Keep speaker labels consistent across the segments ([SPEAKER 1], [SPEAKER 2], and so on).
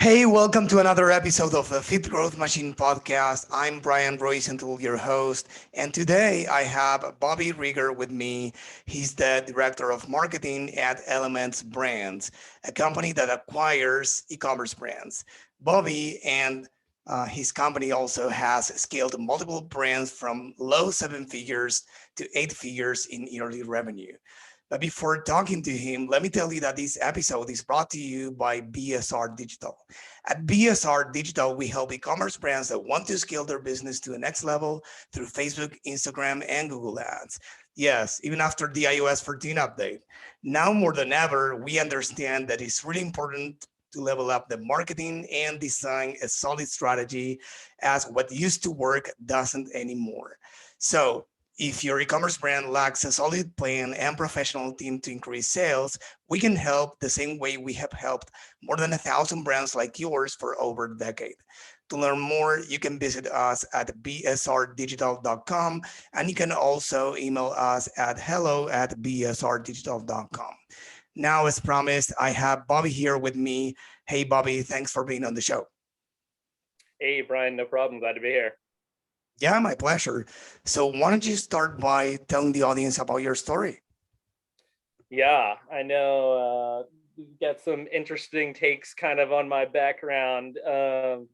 [SPEAKER 1] Hey, welcome to another episode of the Fit Growth Machine podcast. I'm Brian Roisentul, your host, and today I have Bobby Reger with me. He's the director of marketing at Elements Brands, a company that acquires e-commerce brands. Bobby and his company also has scaled multiple brands from low seven figures to eight figures in yearly revenue. But before talking to him, let me tell you that this episode is brought to you by BSR Digital. At BSR Digital, we help e-commerce brands that want to scale their business to the next level through Facebook, Instagram, and Google Ads. Yes, even after the iOS 14 update. Now more than ever, we understand that it's really important to level up the marketing and design a solid strategy, as what used to work doesn't anymore. So if your e-commerce brand lacks a solid plan and professional team to increase sales, we can help the same way we have helped more than 1,000 brands like yours for over a decade. To learn more, you can visit us at bsrdigital.com, and you can also email us at hello@bsrdigital.com. Now, as promised, I have Bobby here with me. Hey, Bobby, thanks for being on the show.
[SPEAKER 2] Hey, Brian, no problem. Glad to be here.
[SPEAKER 1] Yeah, my pleasure. So why don't you start by telling the audience about your story?
[SPEAKER 2] Yeah, I know you've got some interesting takes kind of on my background.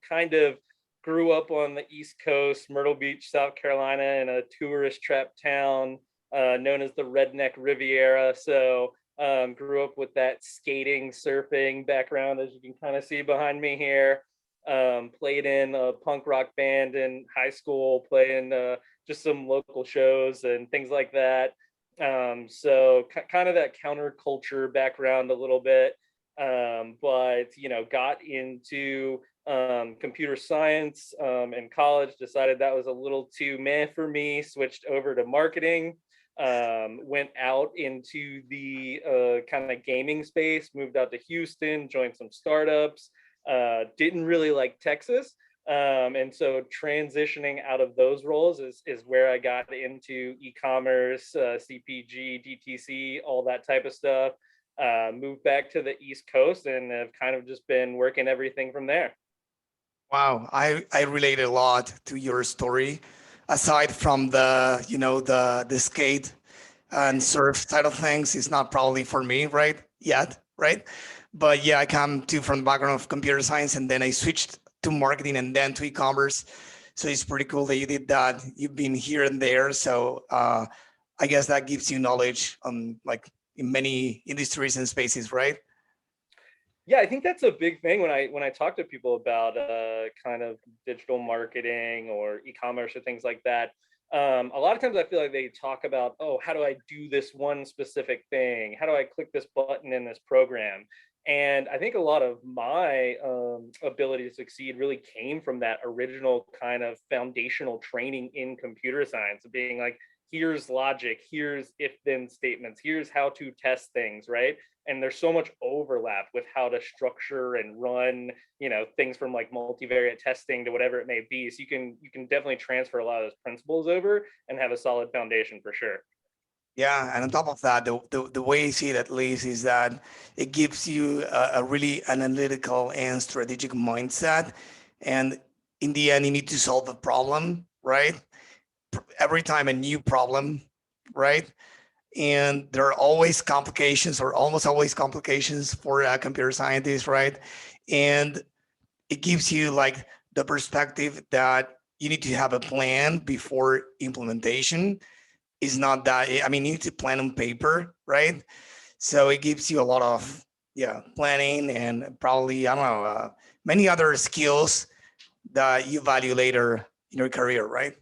[SPEAKER 2] Kind of grew up on the East Coast, Myrtle Beach, South Carolina, in a tourist trap town known as the Redneck Riviera. So grew up with that skating, surfing background, as you can kind of see behind me here. Played in a punk rock band in high school, playing just some local shows and things like that. So kind of that counterculture background a little bit, but got into computer science in college. Decided that was a little too meh for me. Switched over to marketing. Went out into the kind of gaming space. Moved out to Houston, joined some startups. Didn't really like Texas. And so transitioning out of those roles is where I got into e-commerce, CPG, DTC, all that type of stuff. Moved back to the East Coast and have kind of just been working everything from there.
[SPEAKER 1] Wow, I relate a lot to your story. Aside from the skate and surf side of things, it's not probably for me, right? Yet, right? But yeah, I come to from the background of computer science, and then I switched to marketing and then to e-commerce. So it's pretty cool that you did that. You've been here and there, so I guess that gives you knowledge on like in many industries and spaces, right?
[SPEAKER 2] Yeah, I think that's a big thing when I talk to people about kind of digital marketing or e-commerce or things like that. A lot of times I feel like they talk about, oh, how do I do this one specific thing? How do I click this button in this program? And I think a lot of my ability to succeed really came from that original kind of foundational training in computer science, of being like, here's logic, here's if then statements, here's how to test things, right? And there's so much overlap with how to structure and run things from like multivariate testing to whatever it may be. So you can definitely transfer a lot of those principles over and have a solid foundation for sure.
[SPEAKER 1] Yeah, and on top of that, the way I see it at least is that it gives you a really analytical and strategic mindset. And in the end, you need to solve a problem, right? Every time a new problem, right? And there are always complications or almost always complications for a computer scientist, right? And it gives you like the perspective that you need to have a plan before implementation. Is not that, I mean, you need to plan on paper, right? So it gives you a lot of planning and probably, I don't know, many other skills that you value later in your career, right?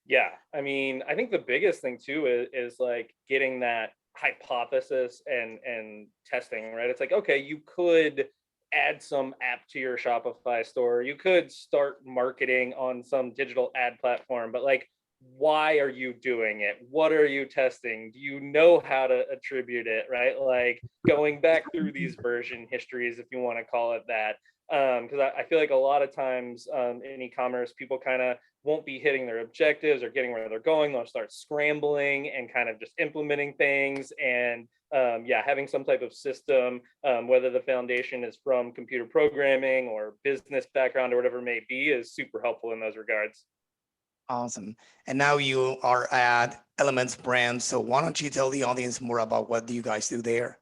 [SPEAKER 2] Yeah, I mean, I think the biggest thing too is like getting that hypothesis and testing, right? It's like, okay, you could add some app to your Shopify store. You could start marketing on some digital ad platform, but like, why are you doing it? What are you testing? Do you know how to attribute it, right? Like going back through these version histories, if you want to call it that. Because I feel like a lot of times in e-commerce, people kind of won't be hitting their objectives or getting where they're going. They'll start scrambling and kind of just implementing things and yeah, having some type of system, whether the foundation is from computer programming or business background or whatever it may be, is super helpful in those regards.
[SPEAKER 1] Awesome. And now you are at Elements Brand. So why don't you tell the audience more about what do you guys do there?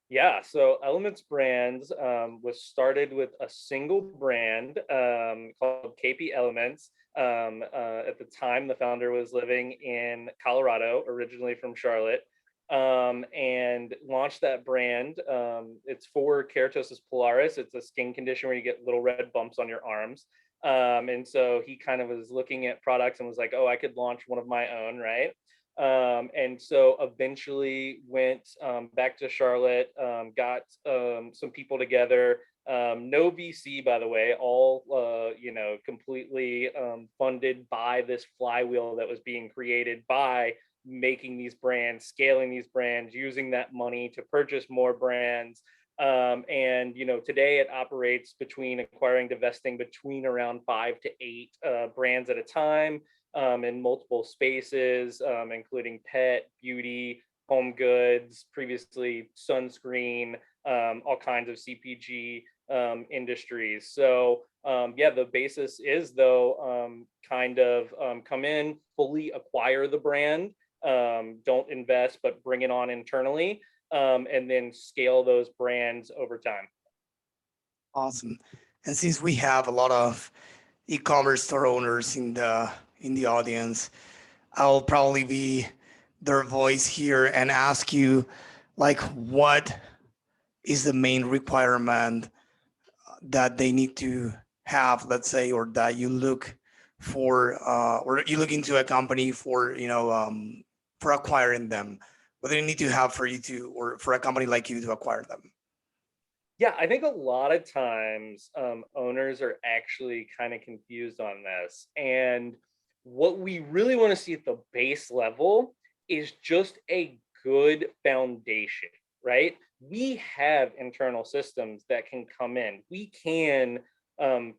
[SPEAKER 2] Yeah, so Elements Brands was started with a single brand called KP Elements. At the time, the founder was living in Colorado, originally from Charlotte, and launched that brand. It's for keratosis pilaris. It's a skin condition where you get little red bumps on your arms. And so he kind of was looking at products and was like, oh, I could launch one of my own, right? And so eventually went back to Charlotte, got some people together. No VC, by the way, all completely funded by this flywheel that was being created by making these brands, scaling these brands, using that money to purchase more brands. And today it operates between acquiring, divesting between around 5 to 8 brands at a time, in multiple spaces, including pet, beauty, home goods, previously sunscreen, all kinds of CPG industries. So yeah, the basis is though come in, fully acquire the brand, don't invest, but bring it on internally, and then scale those brands over time.
[SPEAKER 1] Awesome. And since we have a lot of e-commerce store owners in the audience, I'll probably be their voice here and ask you, like, what is the main requirement that they need to have, let's say, or that you look for, or you look into a company for, for acquiring them? What do you need to have for you to, or for a company like you to acquire them?
[SPEAKER 2] Yeah, I think a lot of times owners are actually kind of confused on this. And what we really want to see at the base level is just a good foundation, right? We have internal systems that can come in. We can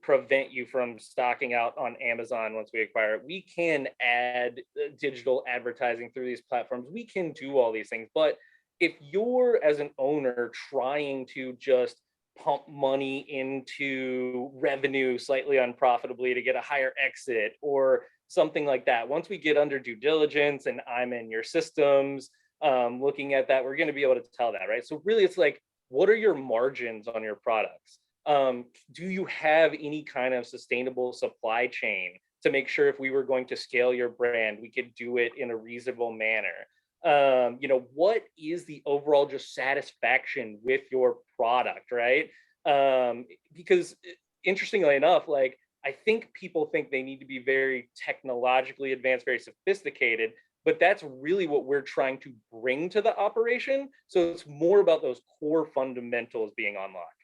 [SPEAKER 2] prevent you from stocking out on Amazon once we acquire it. We can add digital advertising through these platforms. We can do all these things. But if you're, as an owner, trying to just pump money into revenue slightly unprofitably to get a higher exit or something like that, once we get under due diligence and I'm in your systems looking at that, we're going to be able to tell that, right? So really it's like, what are your margins on your products? Do you have any kind of sustainable supply chain to make sure if we were going to scale your brand, we could do it in a reasonable manner? What is the overall just satisfaction with your product, right? Because interestingly enough, like, I think people think they need to be very technologically advanced, very sophisticated, but that's really what we're trying to bring to the operation. So it's more about those core fundamentals being unlocked.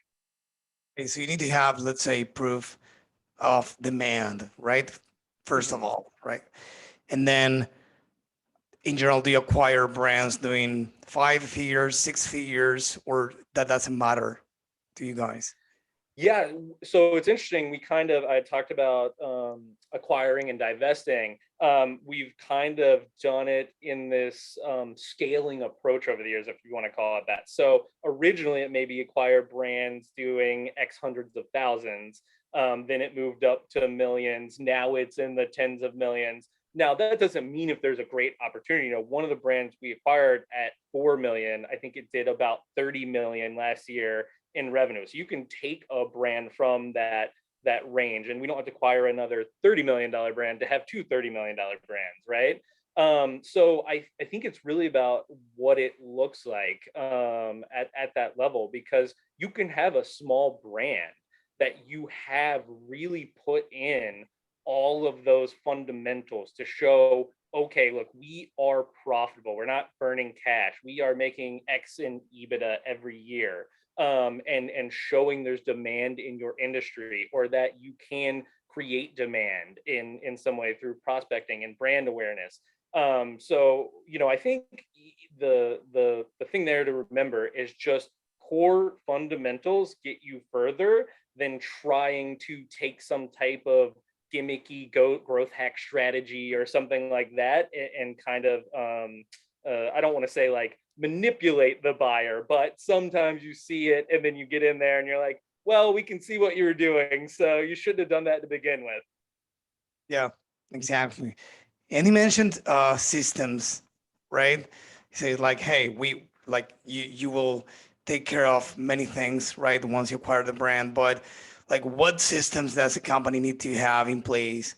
[SPEAKER 1] Okay, so you need to have, let's say, proof of demand, right? First of
[SPEAKER 2] Mhm.
[SPEAKER 1] all, right? And then in general, do you acquire brands doing 5 figures, 6 figures, or that doesn't matter to you guys?
[SPEAKER 2] Yeah, so it's interesting. I talked about acquiring and divesting. We've kind of done it in this scaling approach over the years, if you want to call it that. So originally, it may be acquire brands doing X hundreds of thousands. Then it moved up to millions. Now it's in the tens of millions. Now that doesn't mean if there's a great opportunity. One of the brands we acquired at 4 million, I think it did about 30 million last year in revenue. So you can take a brand from that range, and we don't have to acquire another $30 million brand to have two $30 million brands, right? So I think it's really about what it looks like at that level, because you can have a small brand that you have really put in all of those fundamentals to show, okay, look, we are profitable. We're not burning cash. We are making X in EBITDA every year. And showing there's demand in your industry, or that you can create demand in some way through prospecting and brand awareness. So I think the thing there to remember is just core fundamentals get you further than trying to take some type of gimmicky growth hack strategy or something like that, and kind of I don't want to say like manipulate the buyer, but sometimes you see it and then you get in there and you're like, well, we can see what you were doing, so you shouldn't have done that to begin with.
[SPEAKER 1] Yeah, exactly. And he mentioned systems, right? He says like, hey, we like you will take care of many things, right? Once you acquire the brand, but like what systems does a company need to have in place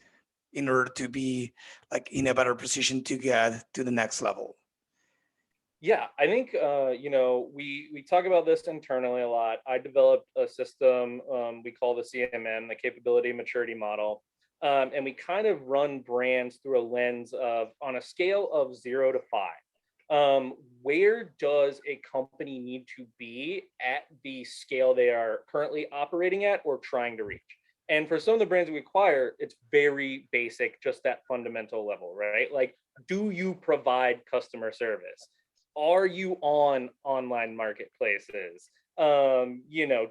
[SPEAKER 1] in order to be like in a better position to get to the next level?
[SPEAKER 2] Yeah, I think we talk about this internally a lot. I developed a system we call the CMM, the Capability Maturity Model, and we kind of run brands through a lens of on a scale of 0 to 5. Where does a company need to be at the scale they are currently operating at or trying to reach? And for some of the brands we acquire, it's very basic, just that fundamental level, right? Like, do you provide customer service? Are you on online marketplaces? Do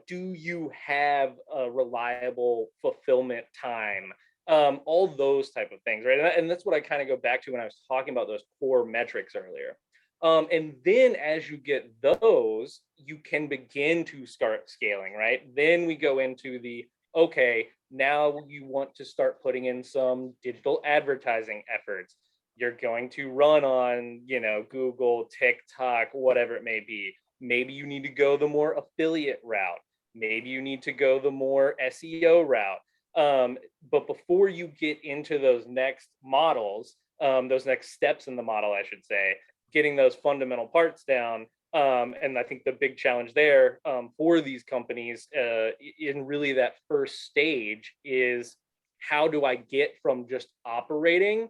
[SPEAKER 2] you have a reliable fulfillment time? All those type of things, right? And that's what I kind of go back to when I was talking about those core metrics earlier. And then as you get those, you can begin to start scaling, right? Then we go into the okay, now you want to start putting in some digital advertising efforts. You're going to run on, Google, TikTok, whatever it may be. Maybe you need to go the more affiliate route. Maybe you need to go the more SEO route. But before you get into those next models, those next steps in the model, I should say, getting those fundamental parts down. And I think the big challenge there for these companies in really that first stage is how do I get from just operating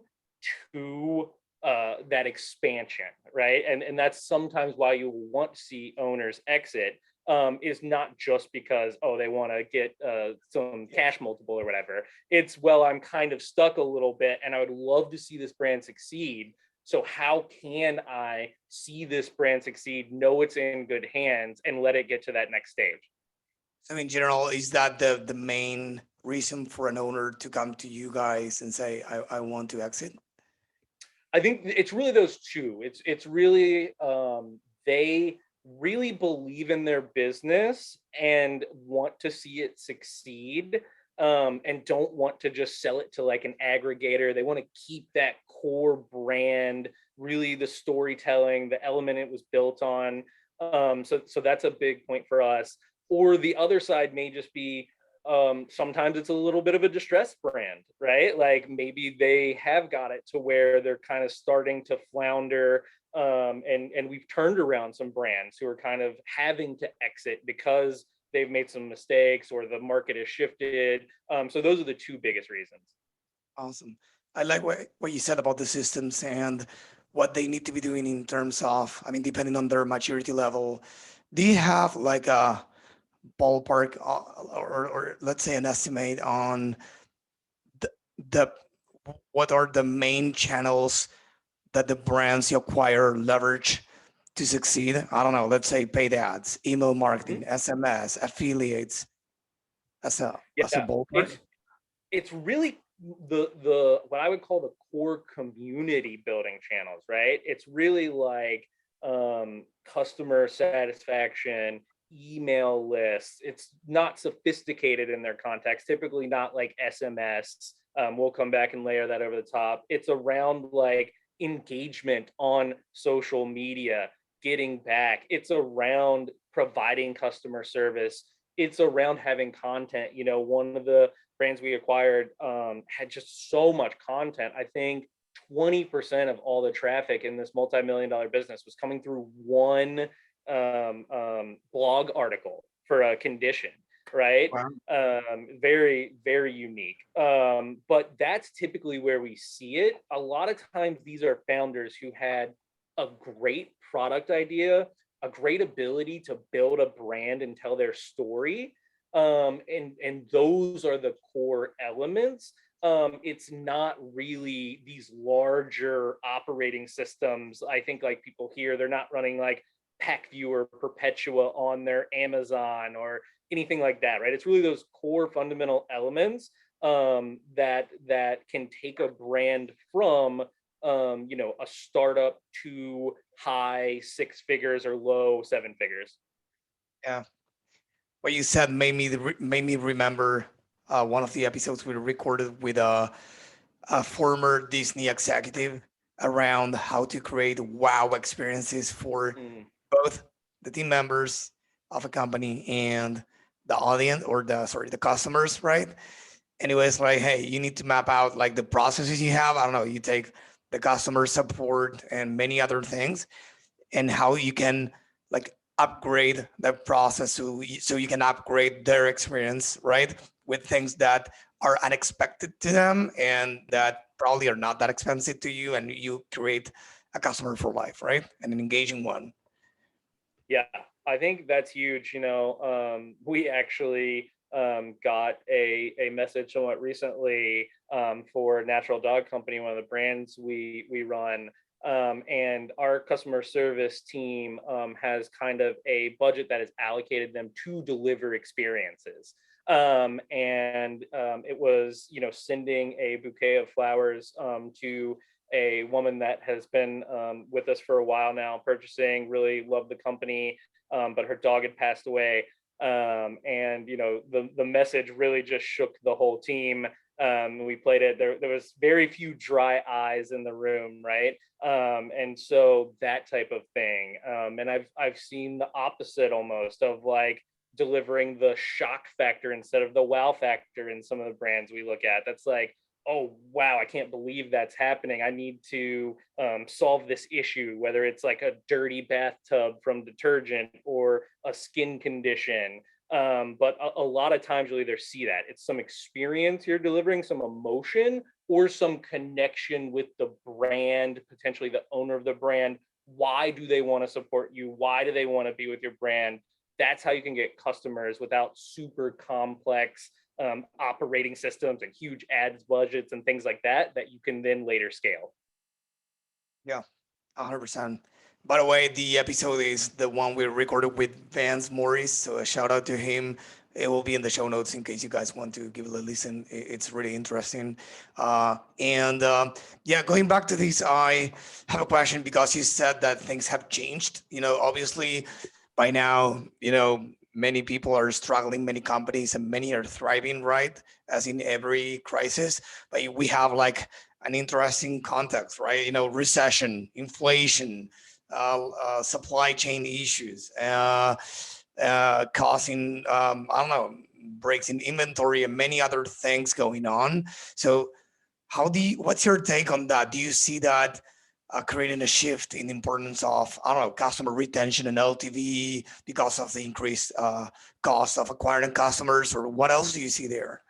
[SPEAKER 2] to that expansion, right? And that's sometimes why you want to see owners exit, is not just because, oh, they want to get some cash multiple or whatever. It's, well, I'm kind of stuck a little bit and I would love to see this brand succeed. So how can I see this brand succeed, know it's in good hands, and let it get to that next stage?
[SPEAKER 1] So in general, is that the main reason for an owner to come to you guys and say, I want to exit?
[SPEAKER 2] I think it's really those two. It's really they really believe in their business and want to see it succeed, and don't want to just sell it to like an aggregator. They want to keep that core brand, really the storytelling, the element it was built on. So that's a big point for us. Or the other side may just be sometimes it's a little bit of a distressed brand, right? Like maybe they have got it to where they're kind of starting to flounder, and we've turned around some brands who are kind of having to exit because they've made some mistakes or the market has shifted. So those are the two biggest reasons.
[SPEAKER 1] Awesome. I like what you said about the systems and what they need to be doing in terms of, I mean, depending on their maturity level. Do you have like a ballpark or let's say an estimate on the, the what are the main channels that the brands you acquire leverage to succeed? I don't know, let's say paid ads, email marketing,
[SPEAKER 2] Mhm.
[SPEAKER 1] SMS, affiliates, as a
[SPEAKER 2] Yeah,
[SPEAKER 1] ballpark.
[SPEAKER 2] it's really the what I would call the core community building channels, right? It's really like customer satisfaction, email lists. It's not sophisticated in their context, typically not like SMS. We'll come back and layer that over the top. It's around like engagement on social media, getting back. It's around providing customer service. It's around having content. One of the brands we acquired had just so much content. I think 20% of all the traffic in this multi-million-dollar business was coming through one blog article for a condition, right?
[SPEAKER 1] Wow.
[SPEAKER 2] Very, very unique. But that's typically where we see it. A lot of times these are founders who had a great product idea, a great ability to build a brand and tell their story, and those are the core elements. It's not really these larger operating systems. I think like people here, they're not running like PackView or Perpetua on their Amazon or anything like that, right? It's really those core fundamental elements that can take a brand from a startup to high 6 figures or low 7 figures.
[SPEAKER 1] Yeah. What you said made me remember one of the episodes we recorded with a former Disney executive around how to create wow experiences for
[SPEAKER 2] Mm,
[SPEAKER 1] both the team members of a company and the audience or the customers, right? And it was like, hey, you need to map out like the processes you have. I don't know, you take the customer support and many other things, and how you can like upgrade the process so you can upgrade their experience, right? With things that are unexpected to them and that probably are not that expensive to you, and you create a customer for life, right? And an engaging one.
[SPEAKER 2] yeah, I think that's huge. We actually got a message somewhat recently for Natural Dog Company, one of the brands we run. And our customer service team has kind of a budget that is allocated them to deliver experiences. And it was, sending a bouquet of flowers to a woman that has been with us for a while now, purchasing, really loved the company, but her dog had passed away. And the message really just shook the whole team. We played it. There was very few dry eyes in the room, right? And so that type of thing. And I've seen the opposite almost of like delivering the shock factor instead of the wow factor in some of the brands we look at. That's like, oh wow, I can't believe that's happening. I need to solve this issue, whether it's like a dirty bathtub from detergent or a skin condition. But a lot of times you'll either see that it's some experience you're delivering, some emotion, or some connection with the brand, potentially the owner of the brand. Why do they want to support you? Why do they want to be with your brand? That's how you can get customers without super complex operating systems and huge ads budgets and things like that you can then later scale.
[SPEAKER 1] Yeah, 100%. By the way, the episode is the one we recorded with Vance Morris, so a shout out to him. It will be in the show notes in case you guys want to give it a listen. It's really interesting. And Yeah, going back to this, I have a question because you said that things have changed. Obviously, by now, many people are struggling, many companies, and many are thriving, right? As in every crisis. But we have like an interesting context, right? Recession, inflation, supply chain issues, causing, I don't know, breaks in inventory and many other things going on. So, what's your take on that? Do you see that creating a shift in the importance of, I don't know, customer retention and LTV because of the increased cost of acquiring customers, or what else do you see there?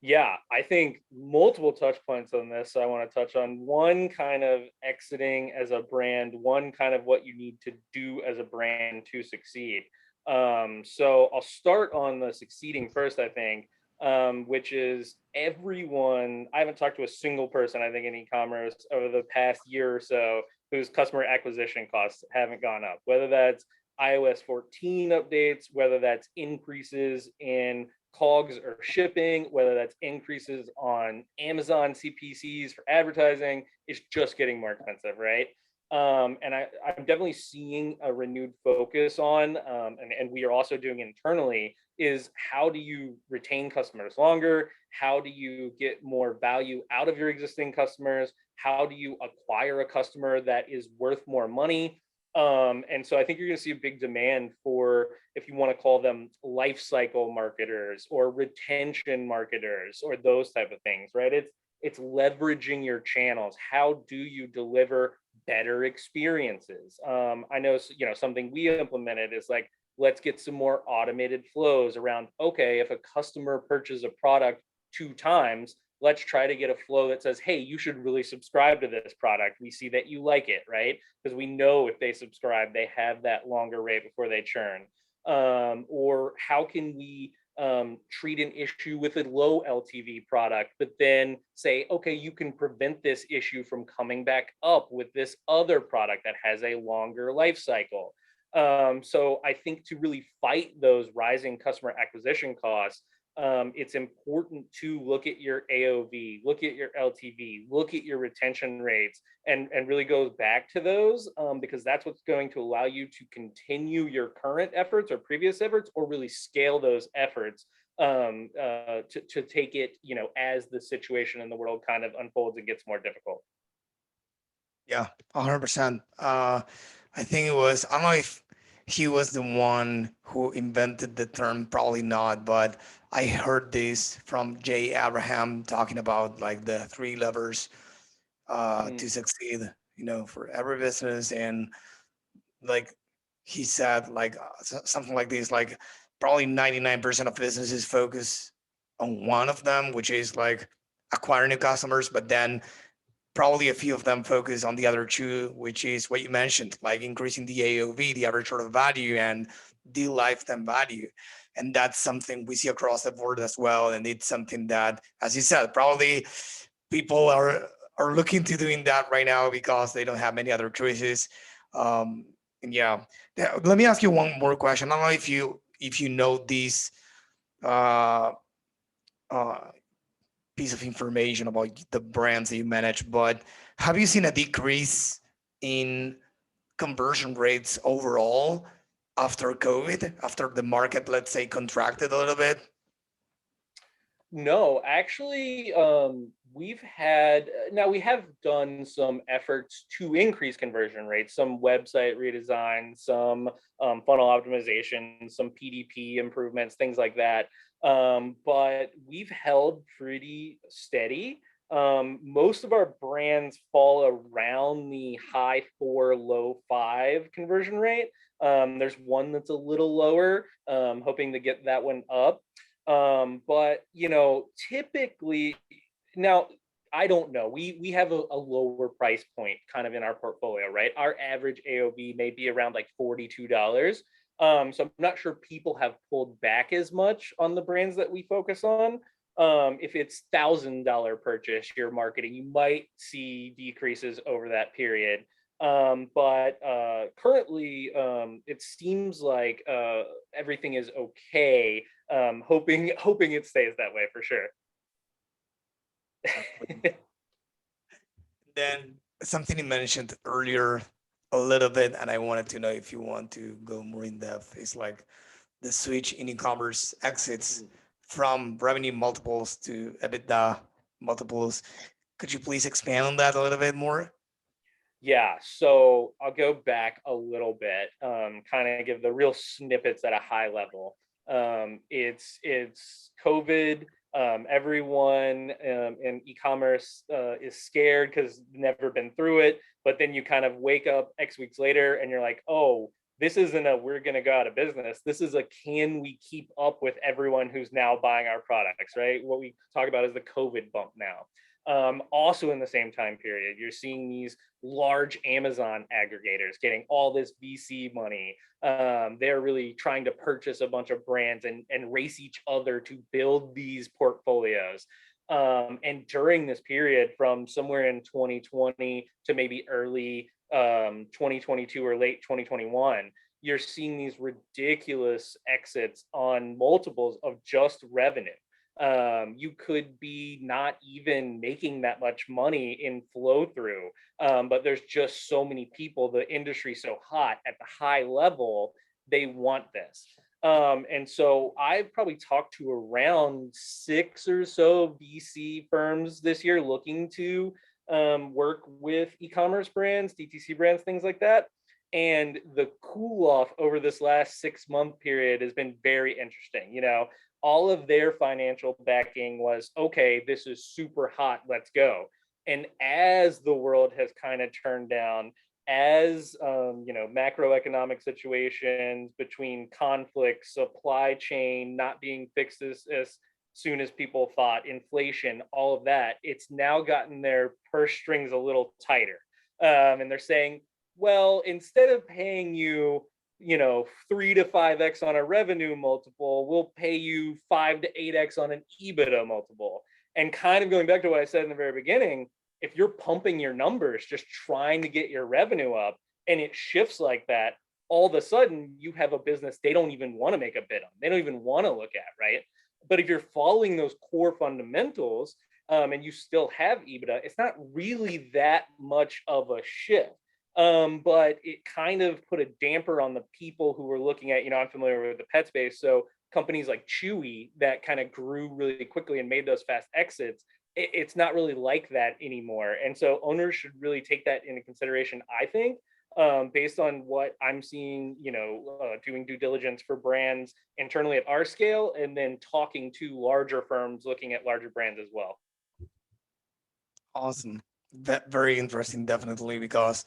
[SPEAKER 2] Yeah, I think multiple touch points on this. I want to touch on one, kind of exiting as a brand, one kind of what you need to do as a brand to succeed. So I'll start on the succeeding first, I think, which is everyone. I haven't talked to a single person, I think, in e-commerce over the past year or so whose customer acquisition costs haven't gone up, whether that's iOS 14 updates, whether that's increases in COGS or shipping, whether that's increases on Amazon CPCs for advertising, it's just getting more expensive, right? I'm definitely seeing a renewed focus on, and we are also doing internally, is how do you retain customers longer? How do you get more value out of your existing customers? How do you acquire a customer that is worth more money? And so I think you're going to see a big demand for, if you want to call them life cycle marketers or retention marketers or those type of things, right? It's leveraging your channels. How do you deliver better experiences? I know, something we implemented is like, let's get some more automated flows around, okay, if a customer purchases a product 2 times, let's try to get a flow that says, hey, you should really subscribe to this product. We see that you like it, right? Because we know if they subscribe, they have that longer rate before they churn. Or how can we treat an issue with a low LTV product, but then say, okay, you can prevent this issue from coming back up with this other product that has a longer life cycle. So I think to really fight those rising customer acquisition costs, it's important to look at your AOV, look at your LTV, look at your retention rates, and really goes back to those, because that's what's going to allow you to continue your current efforts or previous efforts, or really scale those efforts to take it, as the situation in the world kind of unfolds and gets more difficult.
[SPEAKER 1] Yeah, 100%. I think it was, I don't know if he was the one who invented the term, probably not, but I heard this from Jay Abraham talking about like the three levers to succeed, for every business. And like he said, like something like this, like probably 99% of businesses focus on one of them, which is like acquiring new customers, but then probably a few of them focus on the other two, which is what you mentioned, like increasing the AOV, the average order value, and the lifetime value. And that's something we see across the board as well. And it's something that, as you said, probably people are looking to doing that right now because they don't have many other choices. And yeah, let me ask you one more question. I don't know if you know this uh, uh, piece of information about the brands that you manage, but have you seen a decrease in conversion rates overall after COVID, after the market, let's say, contracted a little bit?
[SPEAKER 2] No, actually, we have done some efforts to increase conversion rates, some website redesign, some funnel optimization, some PDP improvements, things like that. But we've held pretty steady. Most of our brands fall around the high 4, low 5 conversion rate. There's one that's a little lower, hoping to get that one up. But typically, now I don't know. We have a lower price point kind of in our portfolio, right? Our average AOV may be around like $42. So I'm not sure people have pulled back as much on the brands that we focus on. If it's $1,000 purchase, your marketing, you might see decreases over that period. But currently, it seems like everything is okay. Hoping it stays that way for sure.
[SPEAKER 1] Then something you mentioned earlier a little bit, and I wanted to know if you want to go more in depth, is like the switch in e-commerce exits from revenue multiples to EBITDA multiples. Could you please expand on that a little bit more?
[SPEAKER 2] Yeah, so I'll go back a little bit, kind of give the real snippets at a high level. It's COVID. Everyone in e-commerce is scared because never been through it. But then you kind of wake up X weeks later and you're like, oh, this isn't a we're going to go out of business. This is a can we keep up with everyone who's now buying our products, right? What we talk about is the COVID bump now. Also in the same time period, you're seeing these large Amazon aggregators getting all this VC money. They're really trying to purchase a bunch of brands and race each other to build these portfolios. And during this period, from somewhere in 2020 to maybe early 2022 or late 2021, you're seeing these ridiculous exits on multiples of just revenue. You could be not even making that much money in flow through, but there's just so many people, the industry's so hot at the high level, they want this. And so I've probably talked to around 6 or so VC firms this year looking to work with e-commerce brands, DTC brands, things like that. And the cool off over this last 6-month period has been very interesting. All of their financial backing was, okay, this is super hot, let's go. And as the world has kind of turned down, as macroeconomic situations between conflicts, supply chain not being fixed as soon as people thought, inflation, all of that, it's now gotten their purse strings a little tighter. And they're saying, well, instead of paying you 3 to 5x on a revenue multiple, we'll pay you 5 to 8x on an EBITDA multiple. And kind of going back to what I said in the very beginning, if you're pumping your numbers, just trying to get your revenue up, and it shifts like that, all of a sudden you have a business they don't even want to make a bid on. They don't even want to look at, right? But if you're following those core fundamentals, and you still have EBITDA, it's not really that much of a shift. But it kind of put a damper on the people who were looking at, I'm familiar with the pet space. So companies like Chewy that kind of grew really quickly and made those fast exits, it's not really like that anymore. And so owners should really take that into consideration, I think, based on what I'm seeing, doing due diligence for brands internally at our scale, and then talking to larger firms looking at larger brands as well.
[SPEAKER 1] Awesome. Very interesting, definitely, because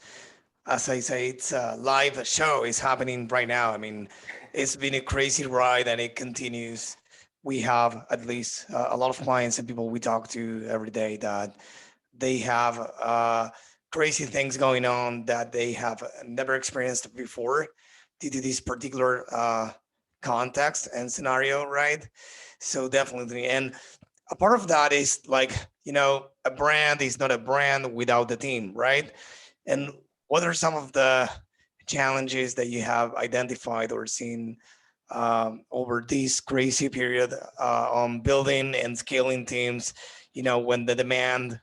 [SPEAKER 1] as I say, it's a live show. It's happening right now. I mean, it's been a crazy ride and it continues. We have at least a lot of clients and people we talk to every day that they have crazy things going on that they have never experienced before due to this particular context and scenario, right? So definitely. And a part of that is like, a brand is not a brand without the team, right? And what are some of the challenges that you have identified or seen over this crazy period on building and scaling teams, when the demand,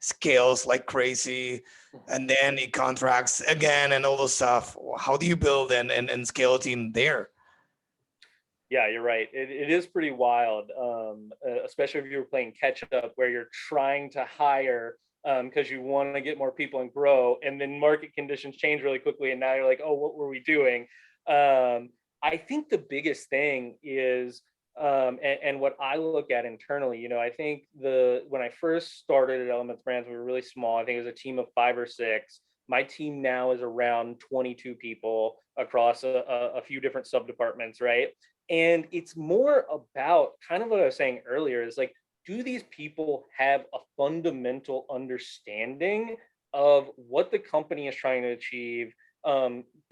[SPEAKER 1] scales like crazy and then it contracts again and all those stuff? How do you build and scale a team there?
[SPEAKER 2] Yeah, you're right. It is pretty wild, especially if you're playing catch up where you're trying to hire because you want to get more people and grow, and then market conditions change really quickly, and now you're like, oh, what were we doing? I think the biggest thing is, and what I look at internally, I think when I first started at Elements Brands, we were really small. I think it was a team of 5 or 6. My team now is around 22 people across a few different sub departments, right? And it's more about kind of what I was saying earlier is like, do these people have a fundamental understanding of what the company is trying to achieve,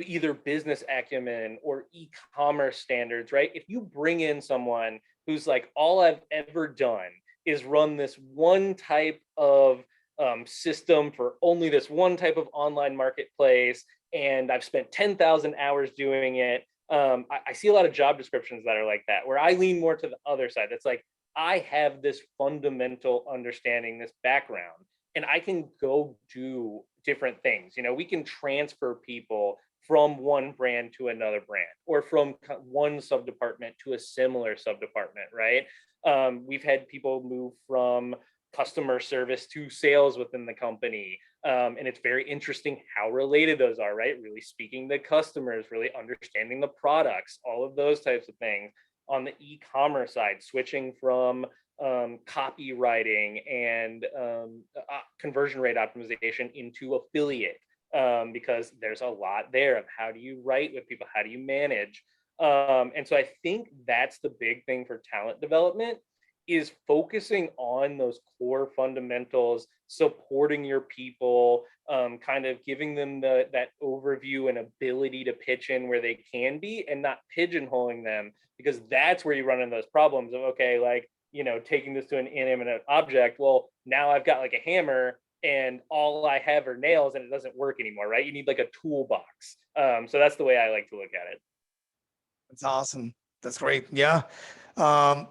[SPEAKER 2] either business acumen or e-commerce standards, right? If you bring in someone who's like, all I've ever done is run this one type of system for only this one type of online marketplace, and I've spent 10,000 hours doing it. I see a lot of job descriptions that are like that, where I lean more to the other side. That's like, I have this fundamental understanding, this background, and I can go do different things. We can transfer people from one brand to another brand, or from one sub department to a similar sub department, right? We've had people move from customer service to sales within the company. And it's very interesting how related those are, right? Really speaking to customers, really understanding the products, all of those types of things. On the e-commerce side, switching from copywriting and conversion rate optimization into affiliate, because there's a lot there of how do you write with people, how do you manage. And so I think that's the big thing for talent development, is focusing on those core fundamentals, supporting your people, kind of giving them that overview and ability to pitch in where they can be, and not pigeonholing them, because that's where you run into those problems of, okay, like, taking this to an inanimate object. Well, now I've got like a hammer and all I have are nails and it doesn't work anymore, right? You need like a toolbox. So that's the way I like to look at it.
[SPEAKER 1] That's awesome. That's great. Yeah. Um,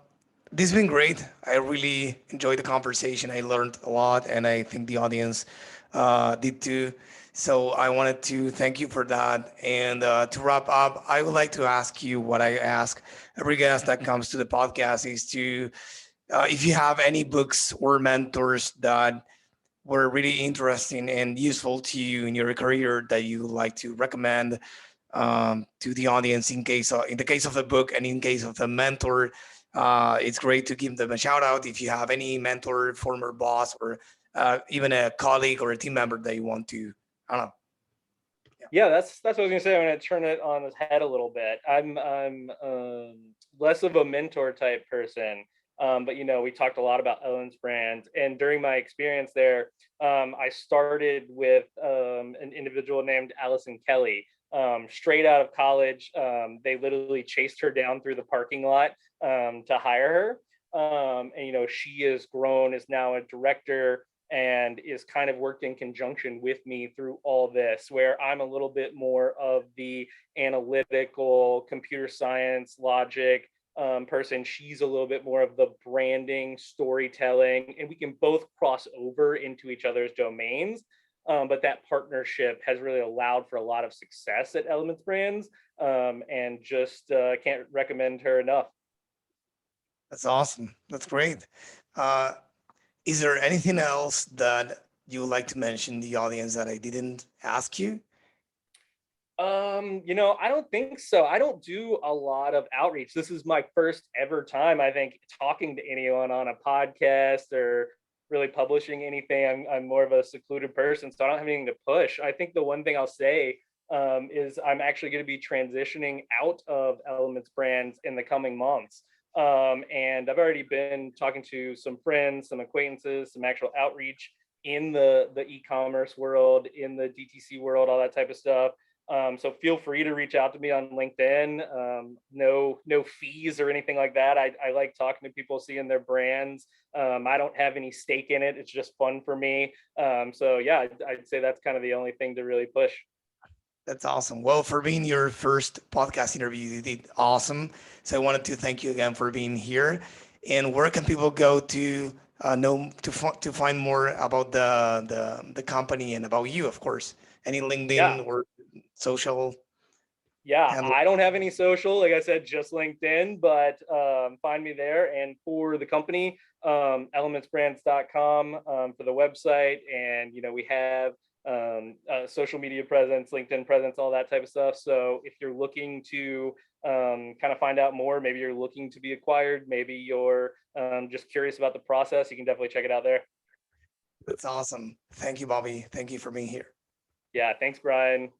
[SPEAKER 1] this has been great. I really enjoyed the conversation. I learned a lot, and I think the audience did too. So I wanted to thank you for that. And to wrap up, I would like to ask you what I ask every guest that comes to the podcast is to, if you have any books or mentors that were really interesting and useful to you in your career that you like to recommend to the audience, in the case of the book and in case of the mentor. It's great to give them a shout out if you have any mentor, former boss, or even a colleague or a team member that you want to, I don't know.
[SPEAKER 2] Yeah, that's what I was gonna say. I'm gonna turn it on its head a little bit. I'm less of a mentor type person, but we talked a lot about Owens Brands, and during my experience there, I started with an individual named Allison Kelly. Straight out of college, they literally chased her down through the parking lot to hire her, and she has grown, is now a director, and is kind of worked in conjunction with me through all this, where I'm a little bit more of the analytical, computer science, logic, person. She's a little bit more of the branding, storytelling, and we can both cross over into each other's domains. But that partnership has really allowed for a lot of success at Elements Brands, and just can't recommend her enough.
[SPEAKER 1] That's awesome. That's great. Uh, is there anything else that you would like to mention to the audience that I didn't ask you?
[SPEAKER 2] I don't think so. I don't do a lot of outreach. This is my first ever time, I think, talking to anyone on a podcast or really publishing anything. I'm more of a secluded person, so I don't have anything to push. I think the one thing I'll say is I'm actually going to be transitioning out of Elements Brands in the coming months. And I've already been talking to some friends, some acquaintances, some actual outreach in the e-commerce world, in the DTC world, all that type of stuff. So feel free to reach out to me on LinkedIn. No fees or anything like that. I like talking to people, seeing their brands. I don't have any stake in it. It's just fun for me. So yeah, I'd say that's kind of the only thing to really push.
[SPEAKER 1] That's awesome. Well, for being your first podcast interview, you did awesome. So I wanted to thank you again for being here. And where can people go to know to find more about the company and about you, of course? Any
[SPEAKER 2] Yeah.
[SPEAKER 1] LinkedIn or social
[SPEAKER 2] Yeah,
[SPEAKER 1] handle?
[SPEAKER 2] I don't have any social, like I said, just LinkedIn, but find me there. And for the company, elementsbrands.com for the website. And, we have social media presence, LinkedIn presence, all that type of stuff. So if you're looking to kind of find out more, maybe you're looking to be acquired, maybe you're just curious about the process, you can definitely check it out there.
[SPEAKER 1] That's awesome. Thank you, Bobby. Thank you for being here.
[SPEAKER 2] Yeah, thanks, Brian.